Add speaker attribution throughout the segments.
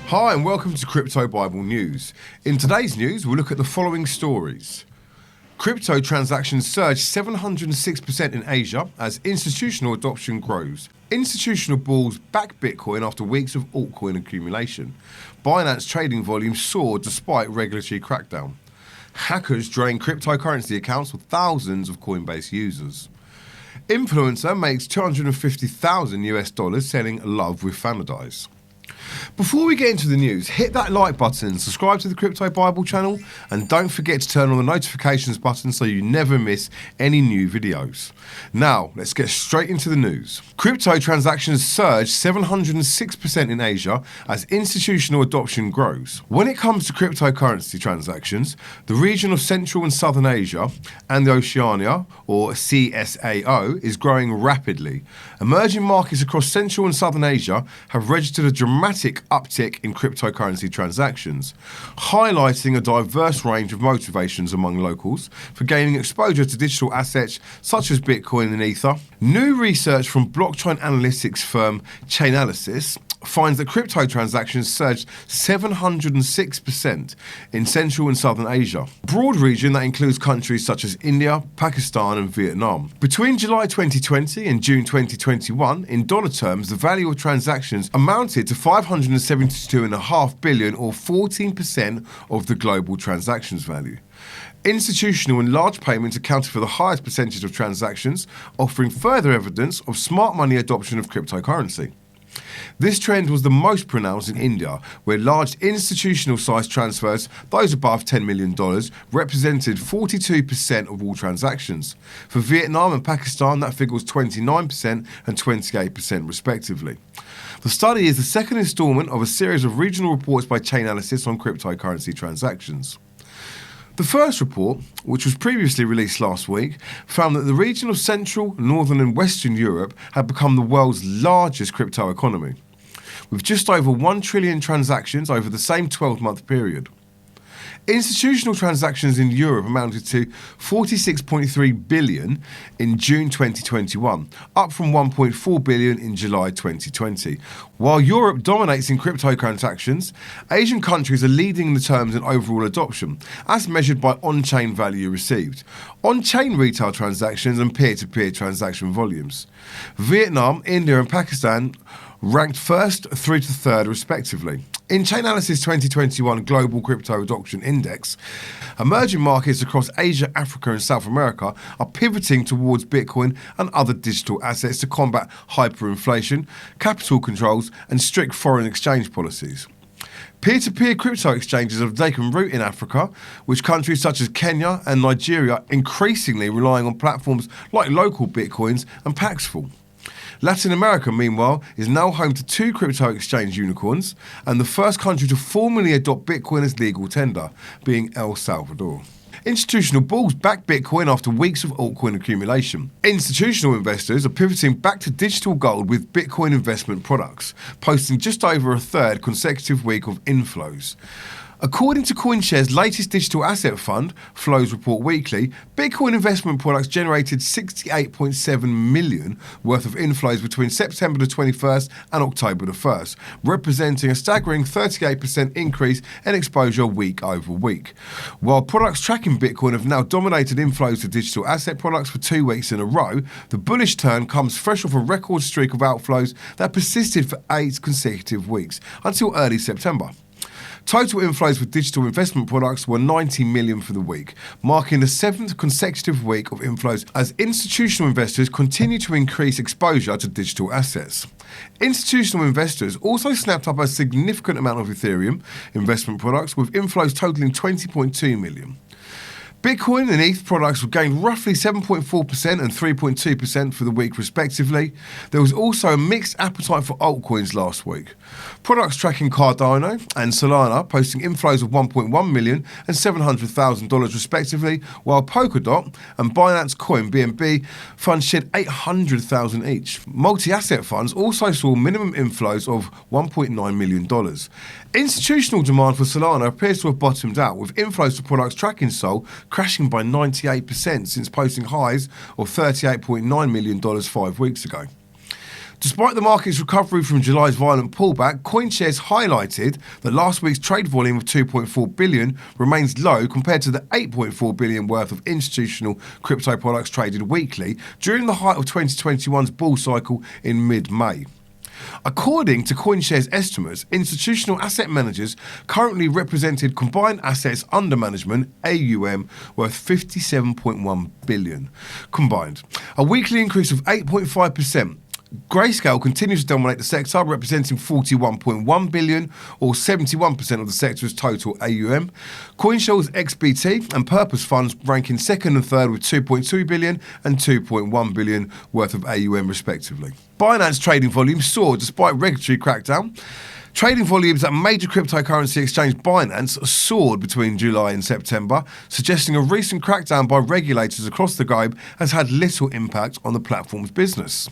Speaker 1: Hi and welcome to Crypto Bible News. In today's news, we'll look at the following stories. Crypto transactions surged 706% in Asia as institutional adoption grows. Institutional bulls back Bitcoin after weeks of altcoin accumulation. Binance trading volume soared despite regulatory crackdown. Hackers drain cryptocurrency accounts with thousands of Coinbase users. Influencer makes $250,000 selling Love with Fanadize. Before we get into the news, hit that like button, subscribe to the Crypto Bible channel, and don't forget to turn on the notifications button so you never miss any new videos. Now, let's get straight into the news. Crypto transactions surged 706% in Asia as institutional adoption grows. When it comes to cryptocurrency transactions, the region of Central and Southern Asia and the Oceania, or CSAO, is growing rapidly. Emerging markets across Central and Southern Asia have registered a dramatic uptick in cryptocurrency transactions, highlighting a diverse range of motivations among locals for gaining exposure to digital assets such as Bitcoin and Ether. New research from blockchain analytics firm Chainalysis finds that crypto transactions surged 706% in Central and Southern Asia, a broad region that includes countries such as India, Pakistan and Vietnam. Between July 2020 and June 2021, in dollar terms, the value of transactions amounted to $572.5 billion, or 14% of the global transactions value. Institutional and large payments accounted for the highest percentage of transactions, offering further evidence of smart money adoption of cryptocurrency. This trend was the most pronounced in India, where large institutional-sized transfers, those above $10 million, represented 42% of all transactions. For Vietnam and Pakistan, that figure was 29% and 28% respectively. The study is the second instalment of a series of regional reports by Chainalysis on cryptocurrency transactions. The first report, which was previously released last week, found that the region of Central, Northern and Western Europe had become the world's largest crypto economy, with just over 1 trillion transactions over the same 12-month period. Institutional transactions in Europe amounted to 46.3 billion in June 2021, up from 1.4 billion in July 2020. While Europe dominates in crypto transactions, Asian countries are leading the terms in overall adoption, as measured by on-chain value received, on-chain retail transactions and peer-to-peer transaction volumes. Vietnam, India and Pakistan ranked first through to third respectively. In Chainalysis 2021 Global Crypto Adoption Index, emerging markets across Asia, Africa and South America are pivoting towards Bitcoin and other digital assets to combat hyperinflation, capital controls and strict foreign exchange policies. Peer-to-peer crypto exchanges have taken root in Africa, with countries such as Kenya and Nigeria increasingly relying on platforms like local Bitcoins and Paxful. Latin America, meanwhile, is now home to 2 crypto exchange unicorns and the first country to formally adopt Bitcoin as legal tender, being El Salvador. Institutional bulls back Bitcoin after weeks of altcoin accumulation. Institutional investors are pivoting back to digital gold with Bitcoin investment products, posting just over a third consecutive week of inflows. According to CoinShares' latest digital asset fund, Flows Report Weekly, Bitcoin investment products generated 68.7 million worth of inflows between September the 21st and October the 1st, representing a staggering 38% increase in exposure week over week. While products tracking Bitcoin have now dominated inflows to digital asset products for 2 weeks in a row, the bullish turn comes fresh off a record streak of outflows that persisted for 8 consecutive weeks until early September. Total inflows with digital investment products were 90 million for the week, marking the 7th consecutive week of inflows as institutional investors continue to increase exposure to digital assets. Institutional investors also snapped up a significant amount of Ethereum investment products, with inflows totaling 20.2 million. Bitcoin and ETH products gained roughly 7.4% and 3.2% for the week respectively. There was also a mixed appetite for altcoins last week. Products tracking Cardano and Solana posting inflows of 1.1 million and $700,000 respectively, while Polkadot and Binance Coin BNB funds shed 800,000 each. Multi-asset funds also saw minimum inflows of $1.9 million. Institutional demand for Solana appears to have bottomed out, with inflows to products tracking Sol crashing by 98% since posting highs of $38.9 million 5 weeks ago. Despite the market's recovery from July's violent pullback, CoinShares highlighted that last week's trade volume of 2.4 billion remains low compared to the 8.4 billion worth of institutional crypto products traded weekly during the height of 2021's bull cycle in mid-May. According to CoinShares estimates, institutional asset managers currently represented combined assets under management, AUM, worth 57.1 billion combined, a weekly increase of 8.5%. Grayscale continues to dominate the sector, representing 41.1 billion, or 71% of the sector's total AUM. CoinShares XBT and Purpose funds ranking second and third with 2.2 billion and 2.1 billion worth of AUM respectively. Binance trading volumes soared despite regulatory crackdown. Trading volumes at major cryptocurrency exchange Binance soared between July and September, suggesting a recent crackdown by regulators across the globe has had little impact on the platform's business.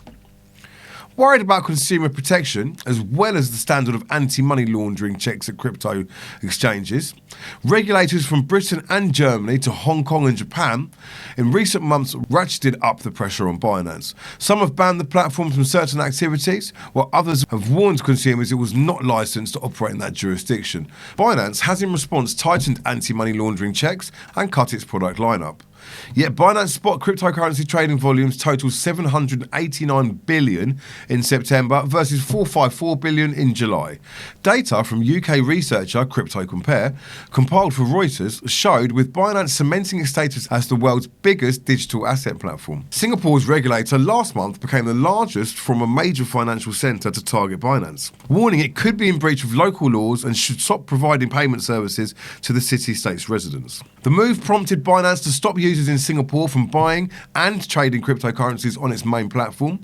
Speaker 1: Worried about consumer protection, as well as the standard of anti-money laundering checks at crypto exchanges, regulators from Britain and Germany to Hong Kong and Japan in recent months ratcheted up the pressure on Binance. Some have banned the platform from certain activities, while others have warned consumers it was not licensed to operate in that jurisdiction. Binance has in response tightened anti-money laundering checks and cut its product lineup. Yet Binance spot cryptocurrency trading volumes total 789 billion in September versus 454 billion in July. Data from UK researcher Crypto Compare, compiled for Reuters, showed with Binance cementing its status as the world's biggest digital asset platform. Singapore's regulator last month became the largest from a major financial centre to target Binance, warning it could be in breach of local laws and should stop providing payment services to the city-state's residents. The move prompted Binance to stop users in Singapore from buying and trading cryptocurrencies on its main platform,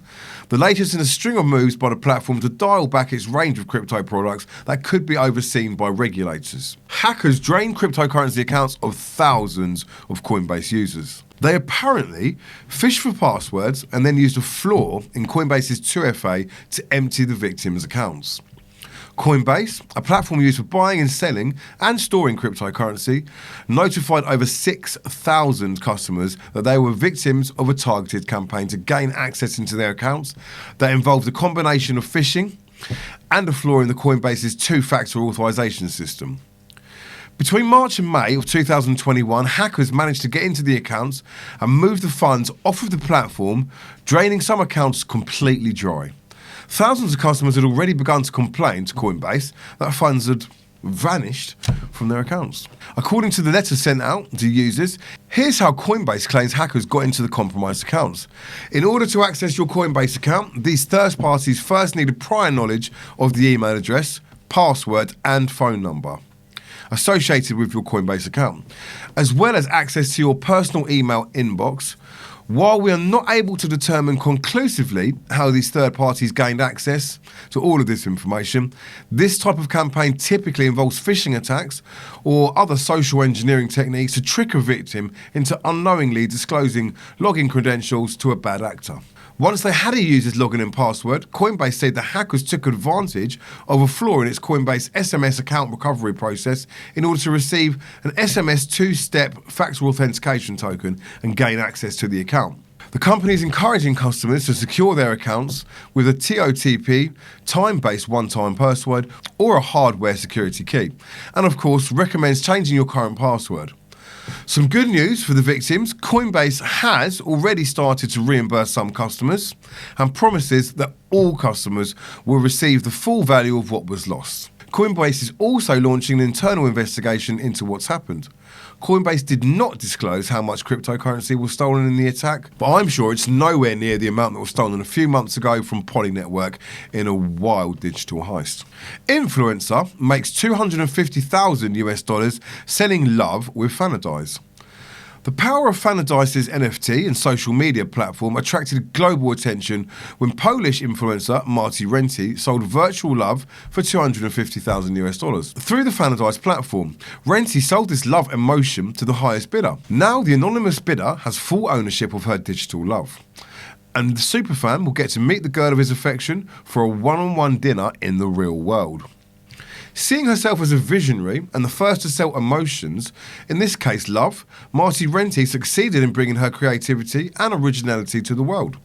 Speaker 1: the latest in a string of moves by the platform to dial back its range of crypto products that could be overseen by regulators. Hackers drained cryptocurrency accounts of thousands of Coinbase users. They apparently fished for passwords and then used a flaw in Coinbase's 2FA to empty the victims' accounts. Coinbase, a platform used for buying and selling and storing cryptocurrency, notified over 6,000 customers that they were victims of a targeted campaign to gain access into their accounts that involved a combination of phishing and a flaw in the Coinbase's two-factor authorization system. Between March and May of 2021, hackers managed to get into the accounts and move the funds off of the platform, draining some accounts completely dry. Thousands of customers had already begun to complain to Coinbase that funds had vanished from their accounts. According to the letter sent out to users, here's how Coinbase claims hackers got into the compromised accounts. In order to access your Coinbase account, these third parties first needed prior knowledge of the email address, password, and phone number associated with your Coinbase account, as well as access to your personal email inbox. While we are not able to determine conclusively how these third parties gained access to all of this information, this type of campaign typically involves phishing attacks or other social engineering techniques to trick a victim into unknowingly disclosing login credentials to a bad actor. Once they had a user's login and password, Coinbase said the hackers took advantage of a flaw in its Coinbase SMS account recovery process in order to receive an SMS two-step factor authentication token and gain access to the account. The company is encouraging customers to secure their accounts with a TOTP, time-based one-time password, or a hardware security key, and of course recommends changing your current password. Some good news for the victims: Coinbase has already started to reimburse some customers and promises that all customers will receive the full value of what was lost. Coinbase is also launching an internal investigation into what's happened. Coinbase did not disclose how much cryptocurrency was stolen in the attack, but I'm sure it's nowhere near the amount that was stolen a few months ago from Poly Network in a wild digital heist. Influencer makes $250,000 selling love with Fanadize. The power of Fanadize's NFT and social media platform attracted global attention when Polish influencer Marty Renty sold virtual love for $250,000. Through the Fanadize platform, Renty sold this love emotion to the highest bidder. Now the anonymous bidder has full ownership of her digital love, and the superfan will get to meet the girl of his affection for a one-on-one dinner in the real world. Seeing herself as a visionary and the first to sell emotions, in this case love, Marty Renty succeeded in bringing her creativity and originality to the world.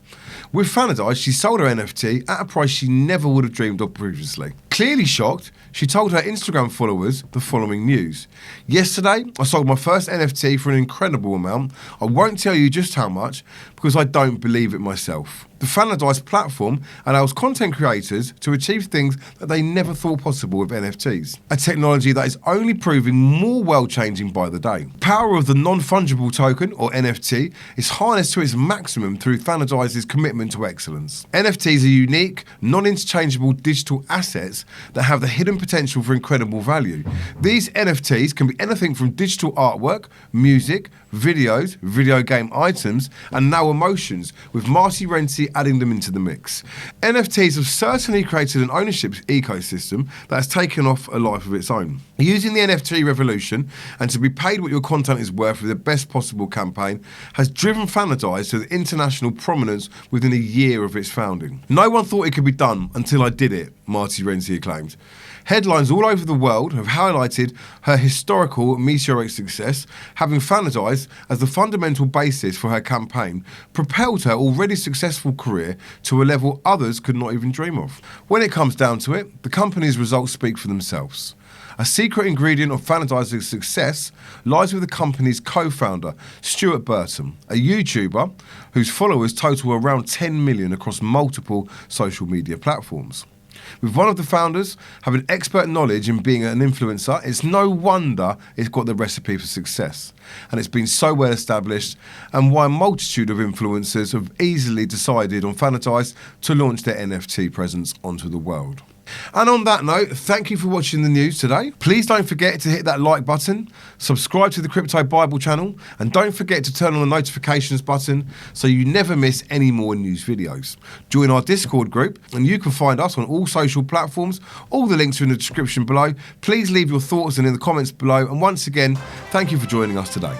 Speaker 1: With Fanadize, she sold her NFT at a price she never would have dreamed of previously. Clearly shocked, she told her Instagram followers the following news. Yesterday, I sold my first NFT for an incredible amount. I won't tell you just how much because I don't believe it myself. The Fanadize platform allows content creators to achieve things that they never thought possible with NFTs, a technology that is only proving more world-changing by the day. The power of the non-fungible token, or NFT, is harnessed to its maximum through Fanadize's commitment to excellence. NFTs are unique, non-interchangeable digital assets that have the hidden potential for incredible value. These NFTs can be anything from digital artwork, music, videos, video game items, and now emotions, with Marty Renzi adding them into the mix. NFTs have certainly created an ownership ecosystem that has taken off a life of its own. Using the NFT revolution and to be paid what your content is worth with the best possible campaign has driven Fanadize to the international prominence within a year of its founding. No one thought it could be done until I did it, Marty Renzi acclaimed. Headlines all over the world have highlighted her historical meteoric success, having Fanadize as the fundamental basis for her campaign propelled her already successful career to a level others could not even dream of. When it comes down to it, the company's results speak for themselves. A secret ingredient of Fanadize's success lies with the company's co-founder, Stuart Burton, a YouTuber whose followers total around 10 million across multiple social media platforms. With one of the founders having expert knowledge in being an influencer, it's no wonder it's got the recipe for success. And it's been so well established, and why a multitude of influencers have easily decided on Fanadize to launch their NFT presence onto the world. And on that note, thank you for watching the news today. Please don't forget to hit that like button, subscribe to the Crypto Bible channel, and don't forget to turn on the notifications button so you never miss any more news videos. Join our Discord group, and you can find us on all social platforms. All the links are in the description below. Please leave your thoughts in the comments below, and once again, thank you for joining us today.